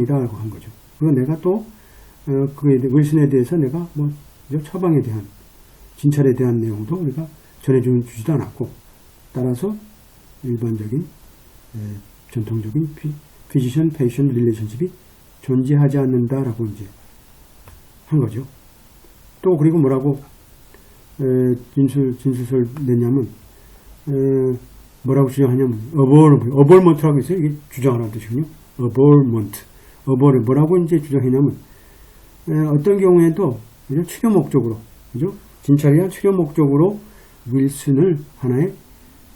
이다라고 한 거죠. 그리고 내가 또 그에 윌슨에 대해서 내가 뭐 처방에 대한 진찰에 대한 내용도 우리가 전해주지도 않았고, 따라서 일반적인 전통적인 피지션 페이션 릴레이션십이 존재하지 않는다라고 이제 한 거죠. 또 그리고 뭐라고 진술서를 냈냐면 뭐라고 주장하냐면 어벌먼트라고 있어요. 이게 주장하라는 뜻이군요. 어벌을 뭐라고 이제 주장했냐면 어떤 경우에도 치료 목적으로, 그죠? 진찰이나 치료 목적으로 윌슨을 하나의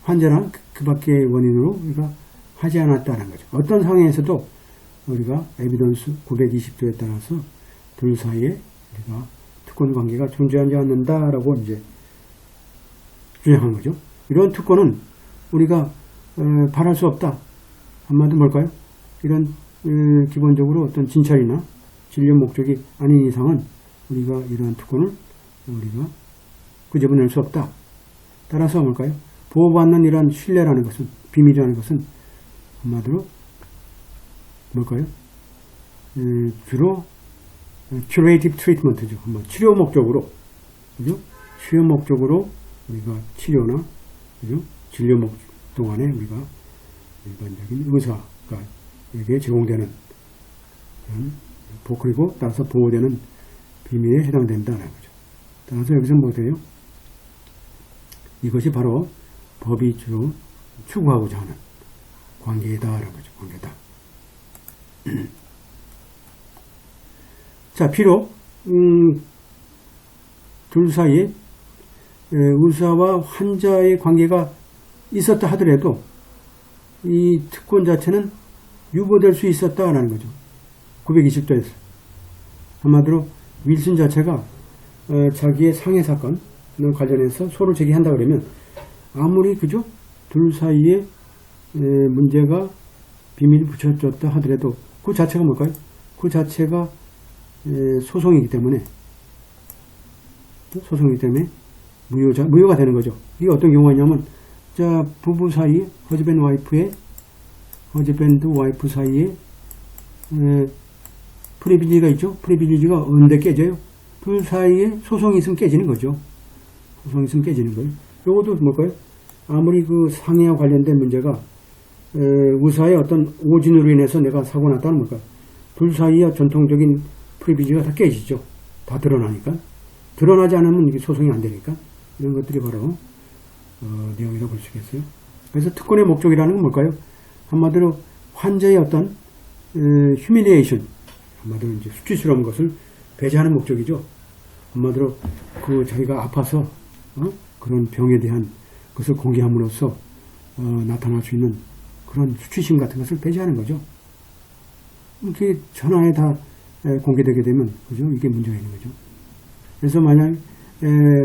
환자랑 그 밖의 원인으로 우리가 하지 않았다는 거죠. 어떤 상황에서도 우리가 에비던스 920조에 따라서 둘 사이에 우리가 특권 관계가 존재하지 않는다라고 이제 주장한 거죠. 이런 특권은 우리가 바랄 수 없다. 한마디로 뭘까요? 이런 기본적으로 어떤 진찰이나 진료 목적이 아닌 이상은 우리가 이러한 특권을 우리가 끄집어낼 수 없다. 따라서 뭘까요? 보호받는 이러한 신뢰라는 것은, 비밀이라는 것은 한마디로 뭘까요? 주로 curative treatment죠. 치료 목적으로, 그죠? 치료 목적으로 우리가 치료나, 그죠? 진료 목적 동안에 우리가 일반적인 의사가 에게 제공되는 그리고 따라서 보호되는 비밀에 해당된다는 거죠. 따라서 여기서 뭐 돼요? 이것이 바로 법이 주로 추구하고자 하는 관계다라는 거죠. 관계다. 자, 비록 둘 사이에 의사와 환자의 관계가 있었다 하더라도 이 특권 자체는 유보될 수 있었다라는 거죠. 920조에서. 한마디로 윌슨 자체가 자기의 상해 사건 관련해서 소를 제기한다 그러면 아무리 그죠? 둘 사이에 문제가 비밀이 붙여졌다 하더라도 그 자체가 뭘까요? 그 자체가 소송이기 때문에 무효가 되는 거죠. 이게 어떤 경우가 있냐면 자, 부부 사이에 허즈밴드 와이프 사이에 프리빌리지가 있죠. 프리빌리지가 언제 깨져요? 둘 사이에 소송이 있으면 깨지는 거죠. 소송이 있으면 깨지는 거예요. 요것도 뭘까요? 아무리 그 상해와 관련된 문제가 의사의 어떤 오진으로 인해서 내가 사고 났다는 뭘까요? 둘 사이의 전통적인 프리빌리지가 다 깨지죠. 다 드러나니까. 드러나지 않으면 이게 소송이 안 되니까. 이런 것들이 바로 내용이라고 볼 수 있겠어요. 그래서 특권의 목적이라는 건 뭘까요? 한마디로 환자의 어떤 휴밀리에이션, 한마디로 이제 수치스러운 것을 배제하는 목적이죠. 한마디로 그 자기가 아파서 그런 병에 대한 것을 공개함으로써 나타날 수 있는 그런 수치심 같은 것을 배제하는 거죠. 이렇게 전화에 다 공개되게 되면 그죠? 이게 문제가 있는 거죠. 그래서 만약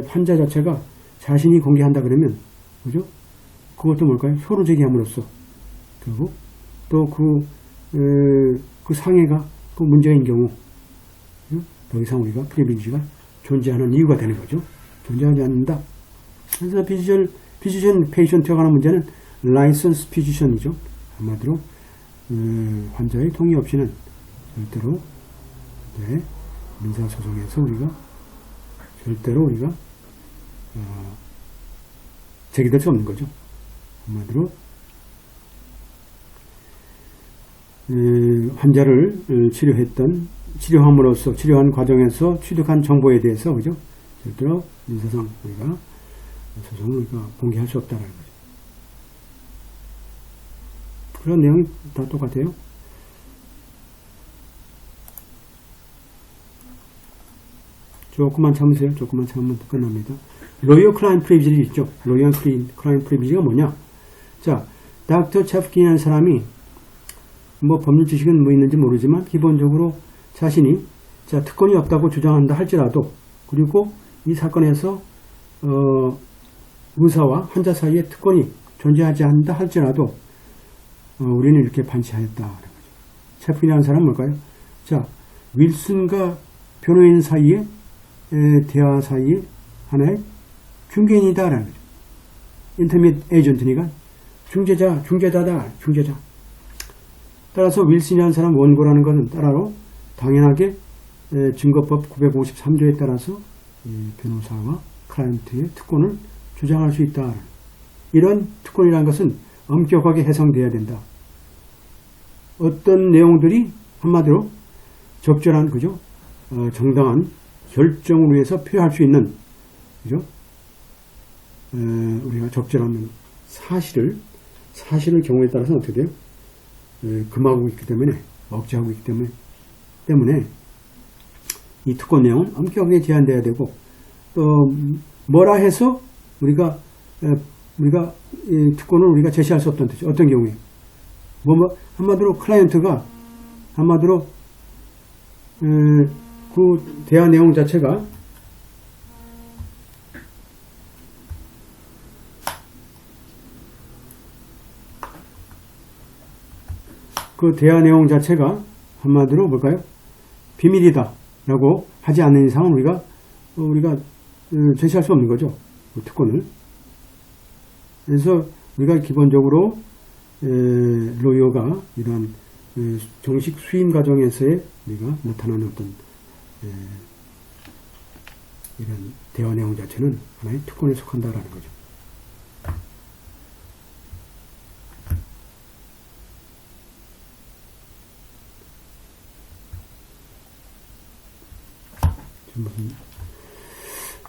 환자 자체가 자신이 공개한다 그러면 그죠? 그것도 뭘까요? 소를 제기함으로써 그리고 또 그 상해가 그 문제인 경우 더 이상 우리가 프리빌리지가 존재하는 이유가 되는 거죠. 존재하지 않는다. 그래서 피지션 페이션트에 관한 문제는 라이선스 피지션이죠. 한마디로 환자의 동의 없이는 절대로 민사소송에서 우리가 제기될 수 없는 거죠. 한마디로 환자를 치료함으로써 치료한 과정에서 취득한 정보에 대해서 그죠? 절대로 민사상 우리가 소송을 우리가 공개할 수 없다는 거죠. 그런 내용이 다 똑같아요. 조금만 참으세요. 조금만 참으면 끝납니다. 로이어 클라인 프리비지 있죠. 로이어 클라인 프리비지가 뭐냐? 자, 닥터 채프킨이라는 사람이 뭐 법률 지식은 뭐 있는지 모르지만 기본적으로 자신이 특권이 없다고 주장한다 할지라도 그리고 이 사건에서 의사와 환자 사이에 특권이 존재하지 않는다 할지라도 우리는 이렇게 판시하였다. 채프킨이라는 사람은 뭘까요? 자, 윌슨과 변호인 사이에 대화 사이에 하나의 중개인이다라는 거죠. 인터미디에이트 에이전트니까 중재자다. 따라서 윌슨이라는 사람 원고라는 것은 따라로 당연하게 증거법 953조에 따라서 변호사와 클라이언트의 특권을 주장할 수 있다. 이런 특권이라는 것은 엄격하게 해석돼야 된다. 어떤 내용들이 한마디로 적절한 그죠? 정당한 결정을 위해서 표현할 수 있는 그죠? 우리가 적절한 사실을 경우에 따라서는 어떻게 돼요? 금하고 있기 때문에 억제하고 있기 때문에 이 특권 내용은 엄격하게 제한돼야 되고 또 뭐라 해서 우리가 이 특권을 우리가 제시할 수 없던 뜻이 어떤 경우에 한마디로 클라이언트가 한마디로 그 대화 내용 자체가 한마디로 뭘까요? 비밀이다 라고 하지 않는 이상은 우리가 제시할 수 없는 거죠. 그 특권을. 그래서 우리가 기본적으로 로이어가 이러한 정식 수임 과정에서의 우리가 나타나는 어떤 이런 대화 내용 자체는 하나의 특권에 속한다라는 거죠.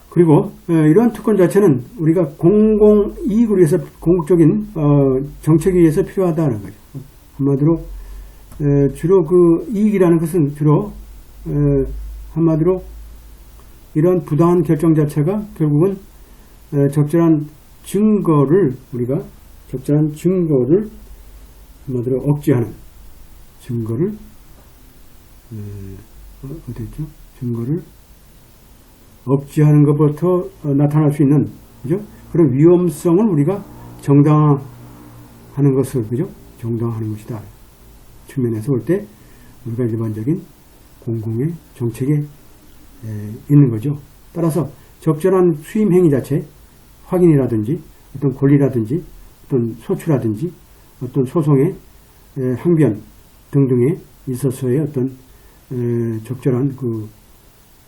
그리고 이러한 특권 자체는 우리가 공공이익을 위해서 공적인 정책에 의해서 필요하다는 거죠. 한마디로 주로 그 이익이라는 것은 주로 한마디로 이런 부당한 결정 자체가 결국은 적절한 증거를 한마디로 억제하는 증거를 어디였죠? 증거를 억제하는 것부터 나타날 수 있는 그죠? 그런 위험성을 우리가 정당화하는 것을 그죠? 정당화하는 것이다. 측면에서 볼 때 우리가 일반적인 공공의 정책에 있는 거죠. 따라서 적절한 수임 행위 자체 확인이라든지 어떤 권리라든지 어떤 소추라든지 어떤 소송의 항변 등등에 있어서의 어떤 적절한 그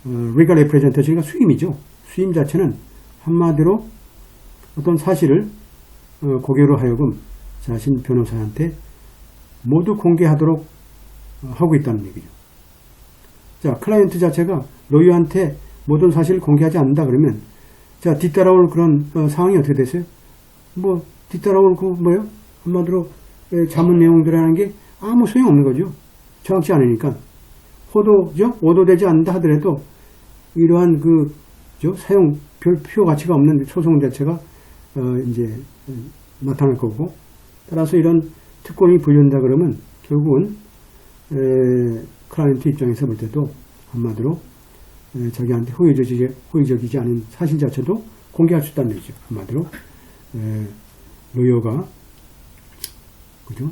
legal representation가 수임이죠. 수임 자체는 한마디로 어떤 사실을 고객으로 하여금 자신 변호사한테 모두 공개하도록 하고 있다는 얘기죠. 자, 클라이언트 자체가 로이어한테 모든 사실을 공개하지 않는다 그러면 자, 뒤따라올 그런 상황이 어떻게 되세요? 뒤따라올 한마디로 자문 내용들이라는 게 아무 소용없는 거죠. 정확치 않으니까. 오도되지 않는다 하더라도 이러한 사용 별 필요 가치가 없는 소송 자체가 이제 나타날 거고, 따라서 이런 특권이 불린다 그러면 결국은 클라이언트 입장에서 볼 때도 한마디로 자기한테 호의적이지 않은 사실 자체도 공개할 수 있다는 얘기죠. 한마디로 로이어가 그죠?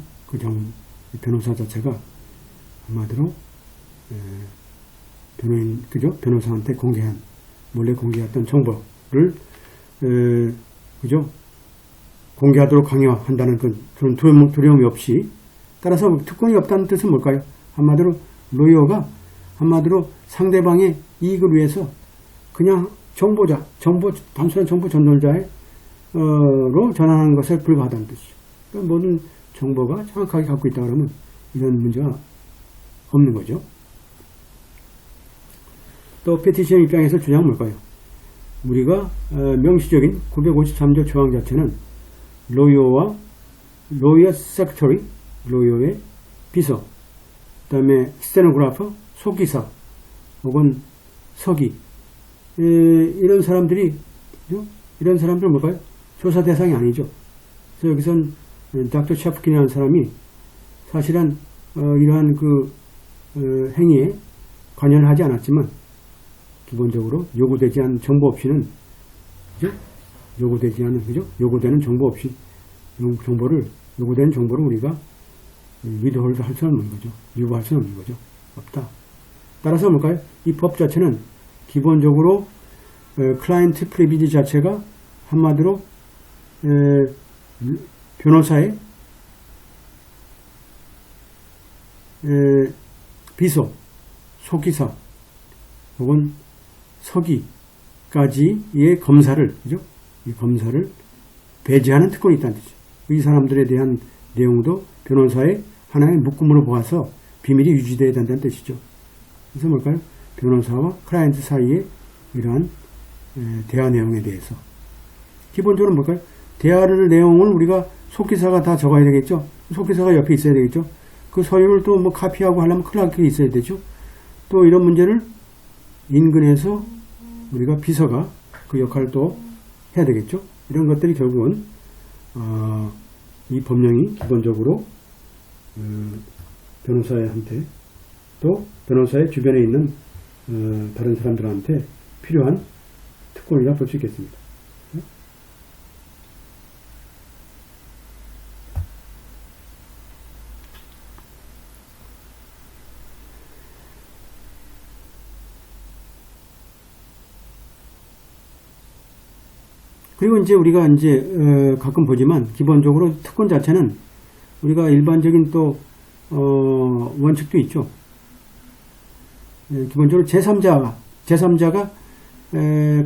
변호사 자체가 한마디로 변호사한테 몰래 공개했던 정보를 그죠? 공개하도록 강요한다는 그런 두려움이 없이, 따라서 특권이 없다는 뜻은 뭘까요? 한마디로 로이어가 상대방의 이익을 위해서 그냥 단순한 정보 전달자로 전환하는 것에 불과하다는 뜻이죠. 그러니까 모든 정보가 정확하게 갖고 있다 그러면 이런 문제가 없는 거죠. 또 페티션 입장에서 주장은 뭘까요? 우리가 명시적인 953조 조항 자체는 로이어 세크터리, 로이어의 비서, 그 다음에 스테노그래퍼, 속기사 혹은 서기, 이런 사람들 뭘까요? 조사 대상이 아니죠. 그래서 여기선 닥터 샤프킨이라는 사람이 사실은 이러한 행위에 관여를 하지 않았지만 기본적으로 요구되지 않은 정보 없이는, 그죠? 요구되는 정보 없이 요구되는 정보를 우리가 위드홀드 할 수는 없는 거죠. 유보할 수는 없는 거죠. 없다. 따라서 뭘까요? 이 법 자체는 기본적으로 클라이언트 프리비지 자체가 한마디로 변호사의 비서, 소기사 혹은 서기까지의 검사를, 그죠? 이 검사를 배제하는 특권이 있다는 뜻이죠. 이 사람들에 대한 내용도 변호사의 하나의 묶음으로 보아서 비밀이 유지되어야 된다는 뜻이죠. 그래서 뭘까요? 변호사와 클라이언트 사이의 이러한 대화 내용에 대해서 기본적으로 뭘까요? 대화를 내용을 우리가 속기사가 다 적어야 되겠죠. 속기사가 옆에 있어야 되겠죠. 그 서류를 또 뭐 카피하고 하려면 클라크가 있어야 되죠. 또 이런 문제를 인근에서 우리가 비서가 그 역할을 또 해야 되겠죠. 이런 것들이 결국은 이 법령이 기본적으로 변호사한테 또 변호사의 주변에 있는 다른 사람들한테 필요한 특권이라 볼 수 있겠습니다. 그리고 이제 우리가 이제 가끔 보지만 기본적으로 특권 자체는 우리가 일반적인 또 원칙도 있죠. 기본적으로 제3자가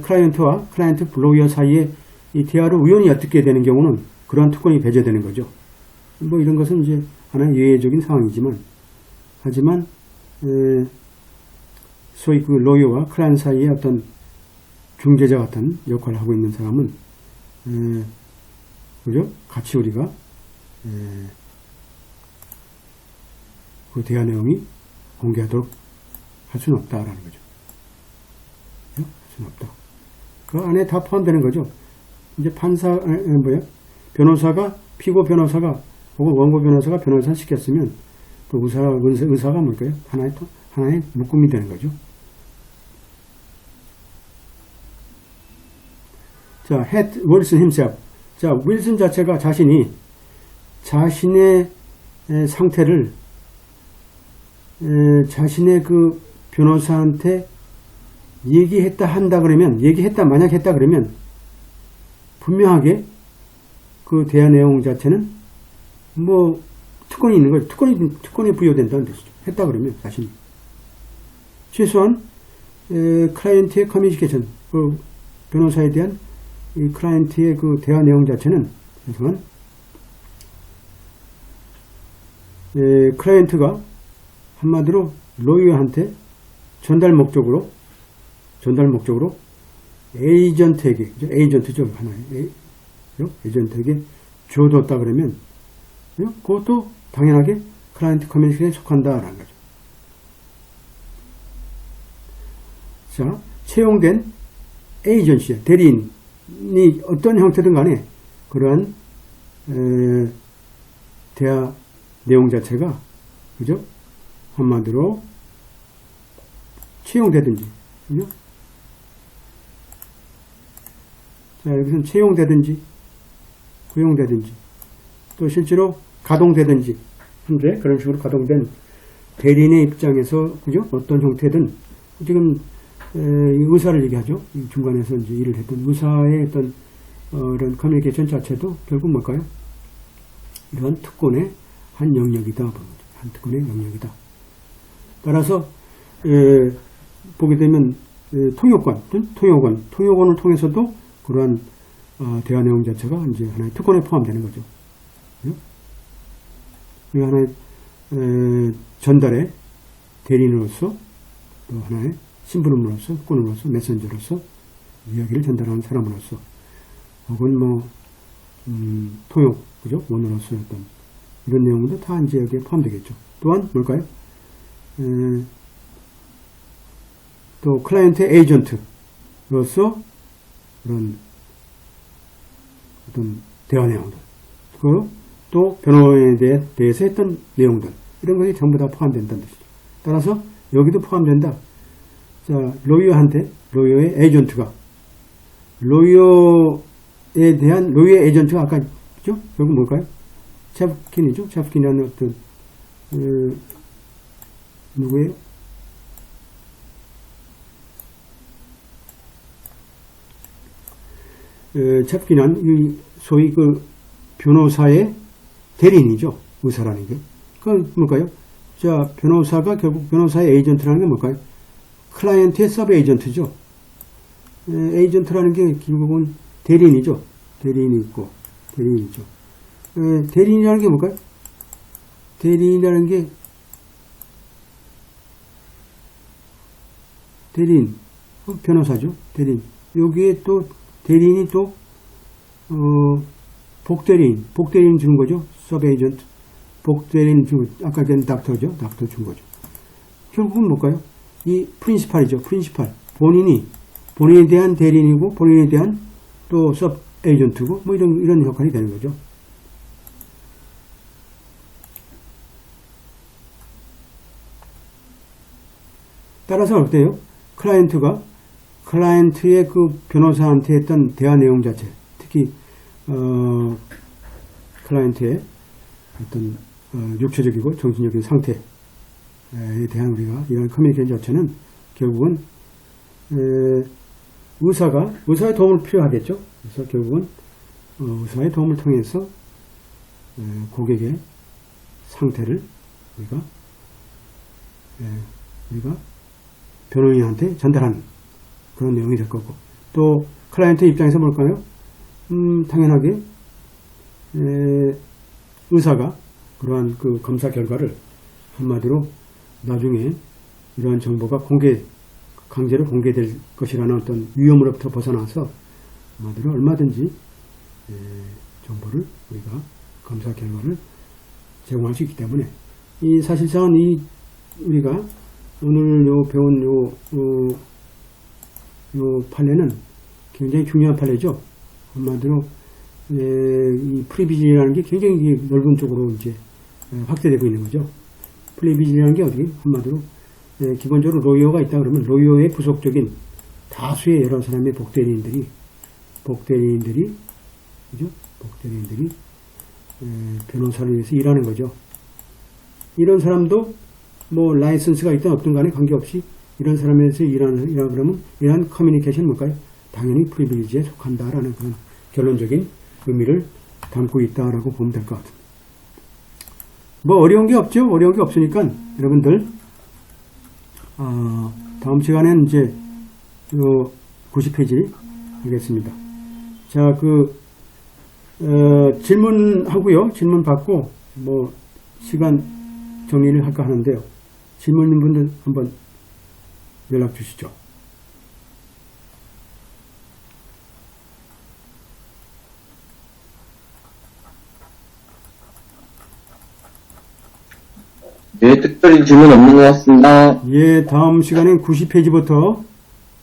클라이언트와 클라이언트 로이어 사이에 이 대화를 우연히 엿듣게 되는 경우는 그러한 특권이 배제되는 거죠. 뭐 이런 것은 이제 하나의 예외적인 상황이지만 하지만 소위 그 로이어와 클라이언트 사이에 어떤 중재자 같은 역할을 하고 있는 사람은 그죠? 같이 우리가 그 대화 내용이 공개하도록 할 수는 없다라는 거죠. 할 수는 없다. 그 안에 다 포함되는 거죠. 이제 변호사가 피고 변호사가 혹은 원고 변호사가 변호사 시켰으면 그 의사가 뭘까요? 하나의 묶음이 되는 거죠. 자, 윌슨 himself. 자, 윌슨 자체가 자신의 상태를 자신의 그 변호사한테 만약 했다 그러면 분명하게 그 대화 내용 자체는 뭐 특권이 있는 거죠. 특권이 부여된다는 뜻이죠. 했다 그러면 자신이 최소한 클라이언트의 커뮤니케이션, 그 변호사에 대한 이 클라이언트의 그 대화 내용 자체는 최소한 클라이언트가 한마디로 로이어한테 전달 목적으로 에이전트에게, 에이전트죠, 하나의 에이전트에게 줘뒀다 그러면 그것도 당연하게 클라이언트 커뮤니케이션에 속한다라는 거죠. 자, 채용된 에이전시, 대리인이 어떤 형태든 간에 그러한 대화 내용 자체가, 그죠? 한마디로 채용되든지, 그죠? 자, 여기서는 채용되든지, 고용되든지, 또 실제로 가동되든지, 현재 그런 식으로 가동된 대리인의 입장에서, 그죠? 어떤 형태든, 지금, 의사를 얘기하죠. 중간에서 이제 일을 했던 의사의 어떤, 이런 커뮤니케이션 자체도 결국 뭘까요? 이런 특권의 한 영역이다. 한 특권의 영역이다. 따라서, 보게 되면, 통역원을 통해서도 그러한, 대화 내용 자체가 이제 하나의 특권에 포함되는 거죠. 그 하나의, 전달의 대리인으로서, 또 하나의 신부름으로서, 꾼으로서, 메신저로서, 이야기를 전달하는 사람으로서, 혹은 뭐, 통역, 그죠? 원으로서 어떤, 이런 내용도 다 이제 여기에 포함되겠죠. 또한 뭘까요? 또 클라이언트의 에이전트로서 그런 어떤 대화 내용들, 또 변호에 대해서 했던 내용들, 이런 것이 전부 다 포함된다는 뜻이죠. 따라서 여기도 포함된다. 자, 로이어의 에이전트가 로이어에 대한 로이어 에이전트가 아까 있죠? 결국 뭘까요? 체프킨이죠. 체프킨이라는 어떤 누구예요? 체프킨은 소위 그 변호사의 대리인이죠. 의사라는 게. 그건 뭘까요? 자, 변호사가 결국 변호사의 에이전트라는 게 뭘까요? 클라이언트의 서브 에이전트죠. 에이전트라는 게 결국은 대리인이죠. 대리인이 있고, 대리인이죠. 대리인이라는 게 뭘까요? 대리인이라는 게 대리인, 변호사죠. 대리인. 여기에 또 대리인이 또 복대리인 주는 거죠. 서브 에이전트. 복대리인 주고 아까 그 닥터죠. 닥터 준 거죠. 결국은 뭘까요? 이 프린시팔이죠. 프린시팔. 본인에 대한 대리인이고 본인에 대한 또 서브 에이전트고 뭐 이런 역할이 되는 거죠. 따라서 어때요? 클라이언트의 그 변호사한테 했던 대화 내용 자체, 특히 클라이언트의 어떤 육체적이고 정신적인 상태에 대한 우리가 이런 커뮤니케이션 자체는 결국은 의사의 도움을 필요하겠죠. 그래서 결국은 의사의 도움을 통해서 고객의 상태를 우리가 변호인한테 전달하는 그런 내용이 될 거고, 또 클라이언트 입장에서 볼까요? 당연하게 의사가 그러한 그 검사 결과를 한마디로 나중에 이러한 정보가 강제로 공개될 것이라는 어떤 위험으로부터 벗어나서 한마디로 얼마든지 정보를 우리가 검사 결과를 제공할 수 있기 때문에 이 사실상은 우리가 오늘 배운 요 판례는 굉장히 중요한 판례죠. 한마디로 이 프리비지라는 게 굉장히 넓은 쪽으로 이제 확대되고 있는 거죠. 프리비지라는 게 어떻게 한마디로 기본적으로 로이어가 있다 그러면 로이어의 부속적인 다수의 여러 사람의 복대리인들이 그죠? 복대리인들이 변호사를 위해서 일하는 거죠. 이런 사람도 뭐 라이선스가 있든 없든 간에 관계없이 이런 사람에서 일하라 그러면 이러한 커뮤니케이션은 뭘까요? 당연히 프리빌리지에 속한다라는 그런 결론적인 의미를 담고 있다라고 보면 될 것 같습니다. 뭐 어려운 게 없죠? 어려운 게 없으니까 여러분들 다음 시간에는 이제 요 90페이지 하겠습니다. 자, 질문하고요. 질문 받고 뭐 시간 정리를 할까 하는데요. 질문 있는 분들 한번 연락 주시죠. 네, 특별히 질문 없는 것 같습니다. 예, 다음 시간엔 90페이지부터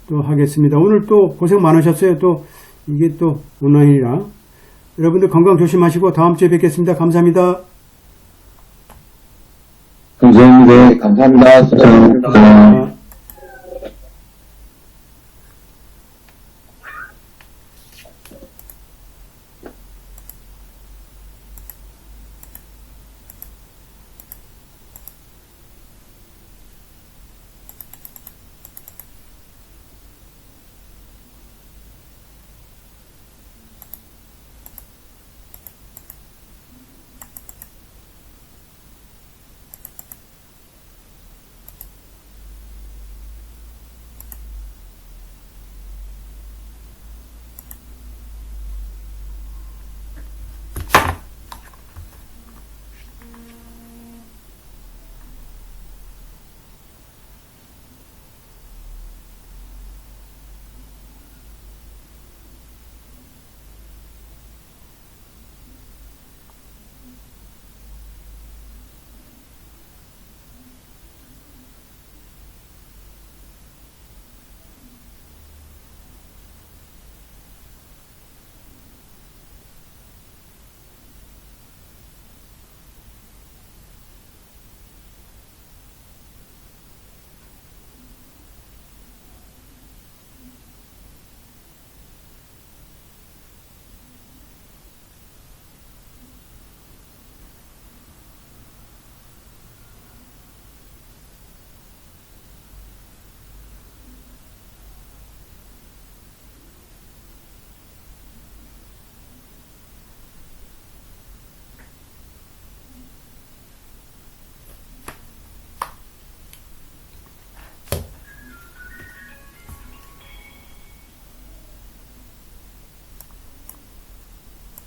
또 하겠습니다. 오늘 또 고생 많으셨어요. 또 이게 또 온라인이라 여러분들 건강 조심하시고 다음 주에 뵙겠습니다. 감사합니다. 감사합니다. 감사합니다. 수고하셨습니다.